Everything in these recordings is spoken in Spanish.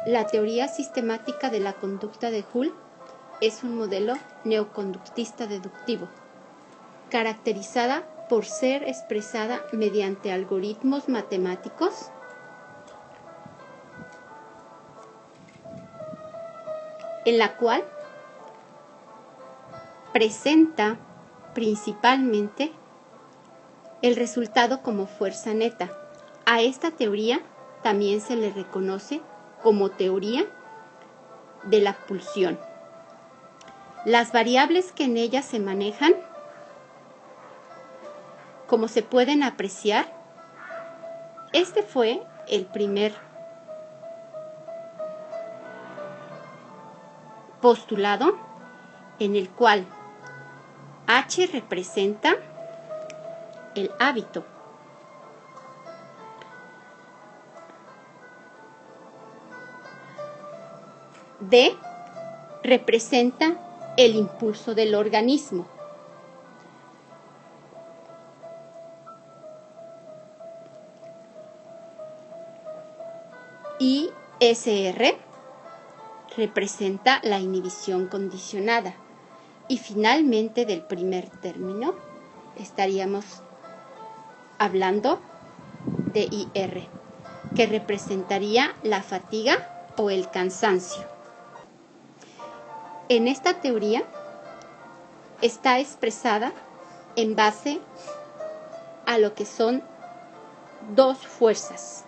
La teoría sistemática de la conducta de Joule es un modelo neoconductista deductivo, caracterizada por ser expresada mediante algoritmos matemáticos en la cual presenta principalmente el resultado como fuerza neta. A esta teoría también se le reconoce como teoría de la pulsión. Las variables que en ella se manejan, como se pueden apreciar, este fue el primer postulado en el cual H representa el hábito. D representa el impulso del organismo. Y SR representa la inhibición condicionada. Y finalmente del primer término estaríamos hablando de IR, que representaría la fatiga o el cansancio. En esta teoría está expresada en base a lo que son dos fuerzas.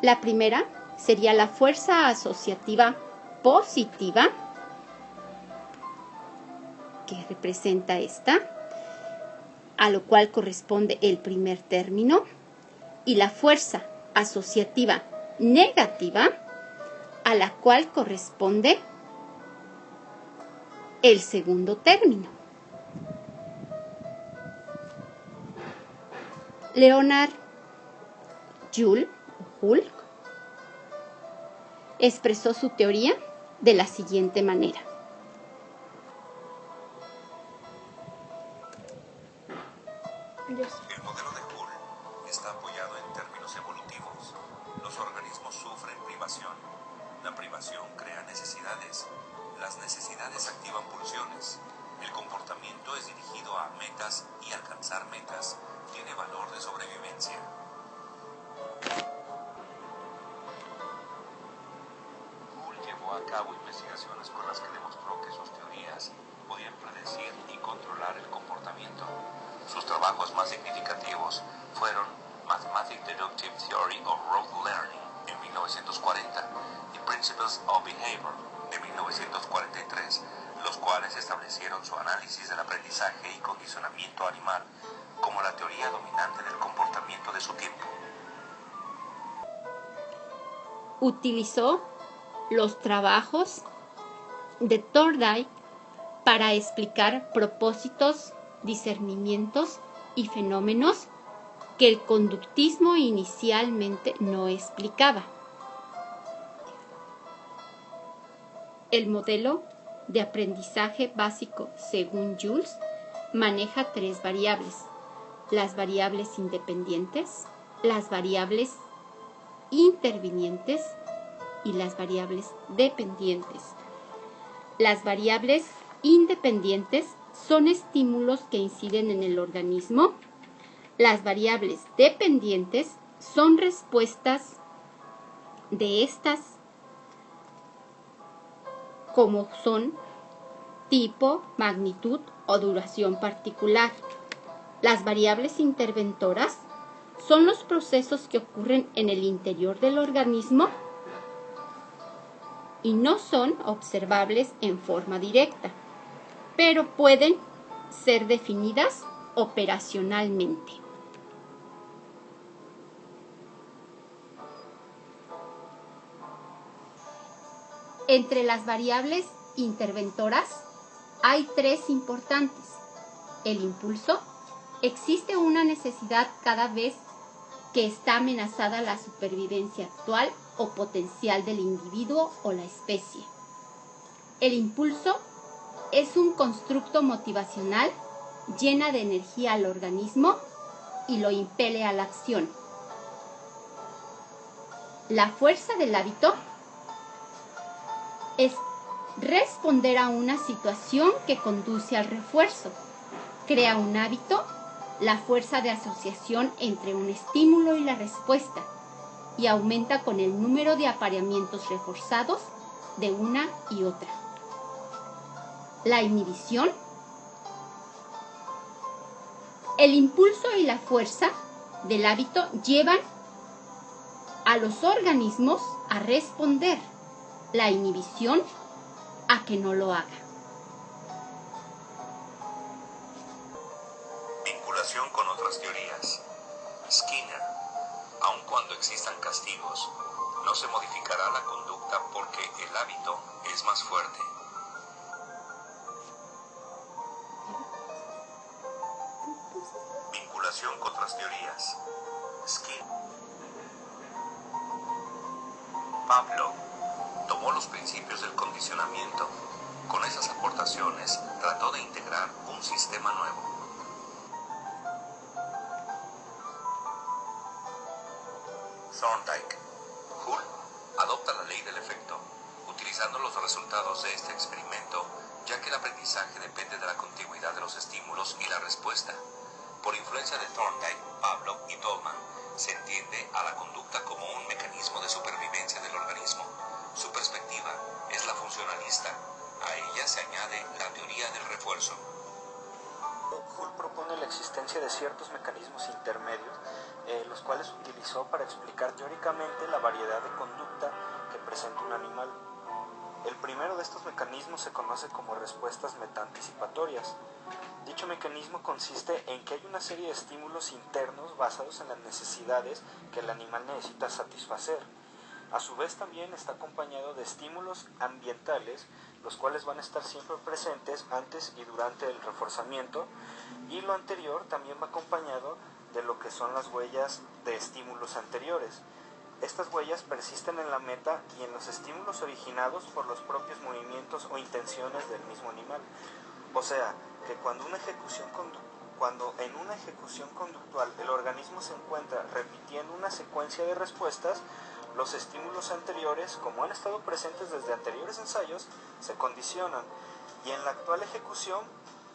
La primera sería la fuerza asociativa positiva, que representa esta, a lo cual corresponde el primer término, y la fuerza asociativa negativa, a la cual corresponde el segundo término. Leonard Joule expresó su teoría de la siguiente manera. El modelo de Joule está apoyado en términos evolutivos. Los organismos sufren privación. La privación crea necesidades. Las necesidades activan pulsiones. El comportamiento es dirigido a metas y alcanzar metas tiene valor de sobrevivencia. Joule llevó a cabo investigaciones con las que demostró que sus teorías podían predecir y controlar el comportamiento. Sus trabajos más significativos fueron Mathematic Deductive Theory of Rote Learning en 1940 y Principles of Behavior de 1943, los cuales establecieron su análisis del aprendizaje y condicionamiento animal como la teoría dominante del comportamiento de su tiempo. Utilizó los trabajos de Thorndike para explicar propósitos, discernimientos y fenómenos que el conductismo inicialmente no explicaba. El modelo de aprendizaje básico, según Jules, maneja tres variables: las variables independientes, las variables intervinientes y las variables dependientes. Las variables independientes son estímulos que inciden en el organismo. Las variables dependientes son respuestas de estas, como son tipo, magnitud o duración particular. Las variables interventoras son los procesos que ocurren en el interior del organismo y no son observables en forma directa, pero pueden ser definidas operacionalmente. Entre las variables interventoras hay tres importantes. El impulso. Existe una necesidad cada vez que está amenazada la supervivencia actual o potencial del individuo o la especie. El impulso es un constructo motivacional, llena de energía al organismo y lo impele a la acción. La fuerza del hábito es responder a una situación que conduce al refuerzo. Crea un hábito, la fuerza de asociación entre un estímulo y la respuesta, y aumenta con el número de apareamientos reforzados de una y otra. La inhibición. El impulso y la fuerza del hábito llevan a los organismos a responder. La inhibición a que no lo haga. Vinculación con otras teorías. Skinner, aun cuando existan castigos, no se modificará la conducta porque el hábito es más fuerte. Vinculación con otras teorías. Skinner. Pavlov tomó los principios del condicionamiento. Con esas aportaciones trató de integrar un sistema nuevo. Thorndike. Hull adopta la ley del efecto, utilizando los resultados de este experimento, ya que el aprendizaje depende de la contigüidad de los estímulos y la respuesta. Por influencia de Thorndike, Pavlov y Tolman, se entiende a la conducta como un mecanismo de supervivencia del organismo. Su perspectiva es la funcionalista. A ella se añade la teoría del refuerzo. Hull propone la existencia de ciertos mecanismos intermedios, los cuales utilizó para explicar teóricamente la variedad de conducta que presenta un animal. El primero de estos mecanismos se conoce como respuestas metaanticipatorias. Dicho mecanismo consiste en que hay una serie de estímulos internos basados en las necesidades que el animal necesita satisfacer. A su vez también está acompañado de estímulos ambientales, los cuales van a estar siempre presentes antes y durante el reforzamiento, y lo anterior también va acompañado de lo que son las huellas de estímulos anteriores. Estas huellas persisten en la meta y en los estímulos originados por los propios movimientos o intenciones del mismo animal. O sea, que cuando en una ejecución conductual el organismo se encuentra repitiendo una secuencia de respuestas, los estímulos anteriores, como han estado presentes desde anteriores ensayos, se condicionan y en la actual ejecución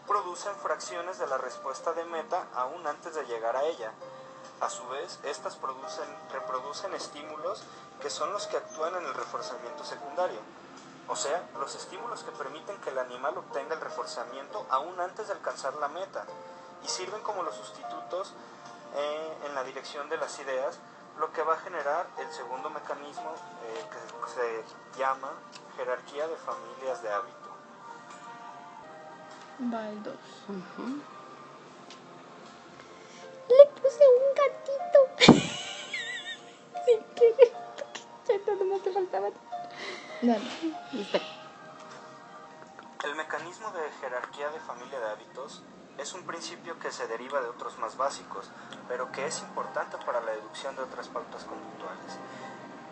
producen fracciones de la respuesta de meta aún antes de llegar a ella. A su vez, estas reproducen estímulos que son los que actúan en el reforzamiento secundario, o sea, los estímulos que permiten que el animal obtenga el reforzamiento aún antes de alcanzar la meta, y sirven como los sustitutos en la dirección de las ideas, lo que va a generar el segundo mecanismo que se llama jerarquía de familias de hábito. Va el 2. Le puse un gatito. Sin querer. Ya no te faltaba. Dale. Espera. El mecanismo de jerarquía de familia de hábitos es un principio que se deriva de otros más básicos, pero que es importante para la deducción de otras pautas conductuales.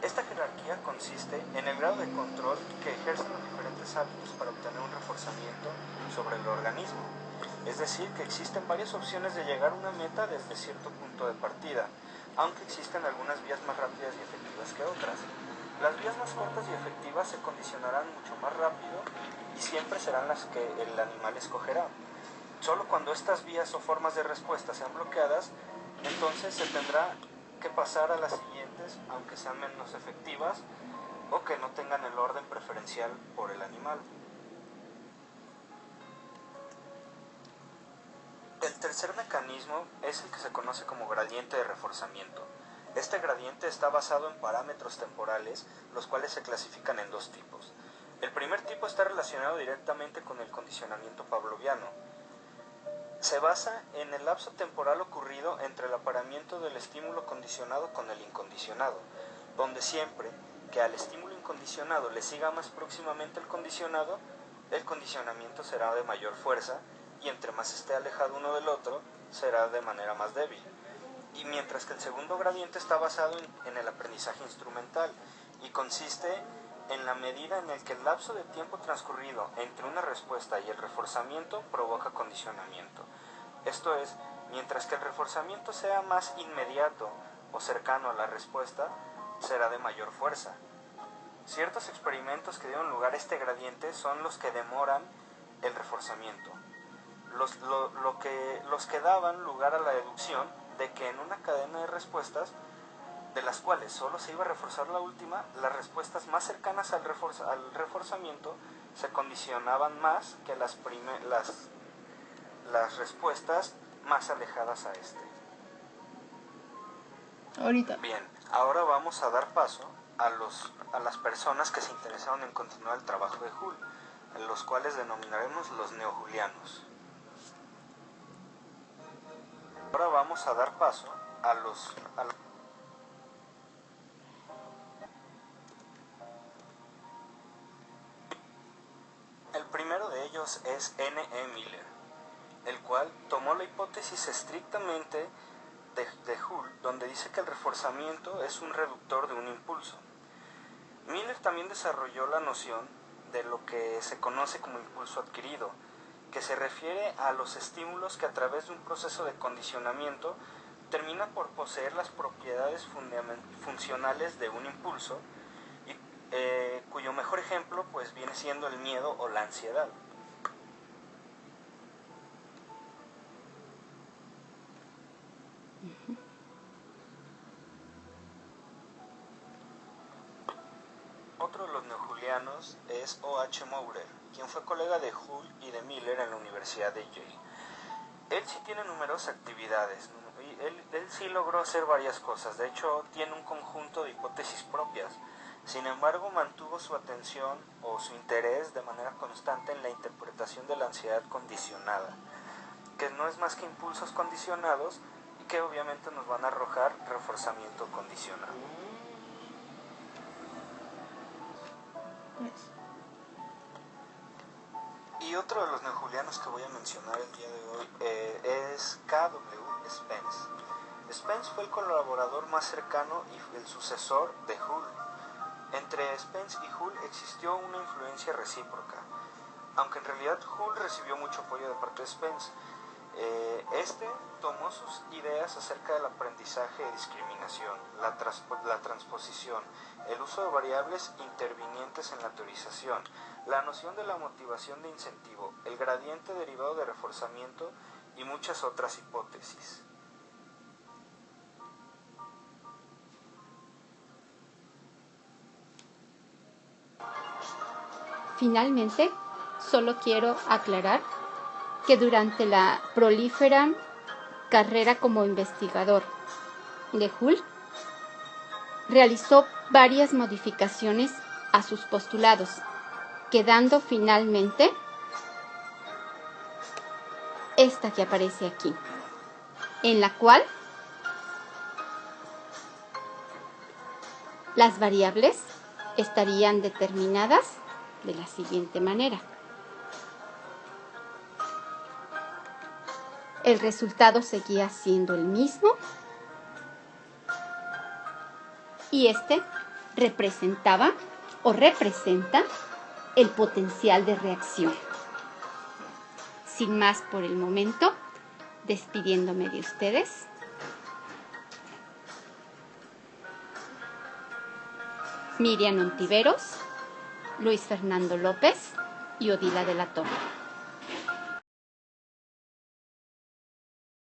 Esta jerarquía consiste en el grado de control que ejercen los diferentes hábitos para obtener un reforzamiento sobre el organismo. Es decir, que existen varias opciones de llegar a una meta desde cierto punto de partida, aunque existen algunas vías más rápidas y efectivas que otras. Las vías más cortas y efectivas se condicionarán mucho más rápido y siempre serán las que el animal escogerá. Solo cuando estas vías o formas de respuesta sean bloqueadas, entonces se tendrá que pasar a las siguientes, aunque sean menos efectivas o que no tengan el orden preferencial por el animal. El tercer mecanismo es el que se conoce como gradiente de reforzamiento. Este gradiente está basado en parámetros temporales, los cuales se clasifican en dos tipos. El primer tipo está relacionado directamente con el condicionamiento pavloviano. Se basa en el lapso temporal ocurrido entre el apareamiento del estímulo condicionado con el incondicionado, donde siempre que al estímulo incondicionado le siga más próximamente el condicionamiento será de mayor fuerza, y entre más esté alejado uno del otro, será de manera más débil. Y mientras que el segundo gradiente está basado en el aprendizaje instrumental, y consiste en la medida en el que el lapso de tiempo transcurrido entre una respuesta y el reforzamiento provoca condicionamiento. Esto es, mientras que el reforzamiento sea más inmediato o cercano a la respuesta, será de mayor fuerza. Ciertos experimentos que dieron lugar a este gradiente son los que demoran el reforzamiento. Los que daban lugar a la deducción de que en una cadena de respuestas, de las cuales solo se iba a reforzar la última, las respuestas más cercanas al reforzamiento se condicionaban más que las respuestas más alejadas a este. Ahorita. Bien, ahora vamos a dar paso a las personas que se interesaron en continuar el trabajo de Joule, los cuales denominaremos los neojulianos. Ahora vamos a dar paso El primero de ellos es N.E. Miller, el cual tomó la hipótesis estrictamente de Joule, donde dice que el reforzamiento es un reductor de un impulso. Miller también desarrolló la noción de lo que se conoce como impulso adquirido, que se refiere a los estímulos que a través de un proceso de condicionamiento termina por poseer las propiedades funcionales de un impulso, y cuyo mejor ejemplo pues viene siendo el miedo o la ansiedad. Otro de los neojulianos es O.H. Maurer, quien fue colega de Joule y de Miller en la Universidad de Yale. Él sí tiene numerosas actividades, y él sí logró hacer varias cosas, de hecho tiene un conjunto de hipótesis propias. Sin embargo, mantuvo su atención o su interés de manera constante en la interpretación de la ansiedad condicionada, que no es más que impulsos condicionados y que obviamente nos van a arrojar reforzamiento condicionado. Y otro de los neojulianos que voy a mencionar el día de hoy es K.W. Spence. Spence fue el colaborador más cercano y el sucesor de Joule. Entre Spence y Joule existió una influencia recíproca, aunque en realidad Joule recibió mucho apoyo de parte de Spence. Este tomó sus ideas acerca del aprendizaje de discriminación, la transposición, el uso de variables intervinientes en la teorización, la noción de la motivación de incentivo, el gradiente derivado de reforzamiento y muchas otras hipótesis. Finalmente, solo quiero aclarar que durante la prolífera carrera como investigador de Joule, realizó varias modificaciones a sus postulados, quedando finalmente esta que aparece aquí, en la cual las variables estarían determinadas de la siguiente manera. El resultado seguía siendo el mismo y este representaba o representa el potencial de reacción. Sin más por el momento, despidiéndome de ustedes. Miriam Ontiveros, Luis Fernando López y Odila de la Torre.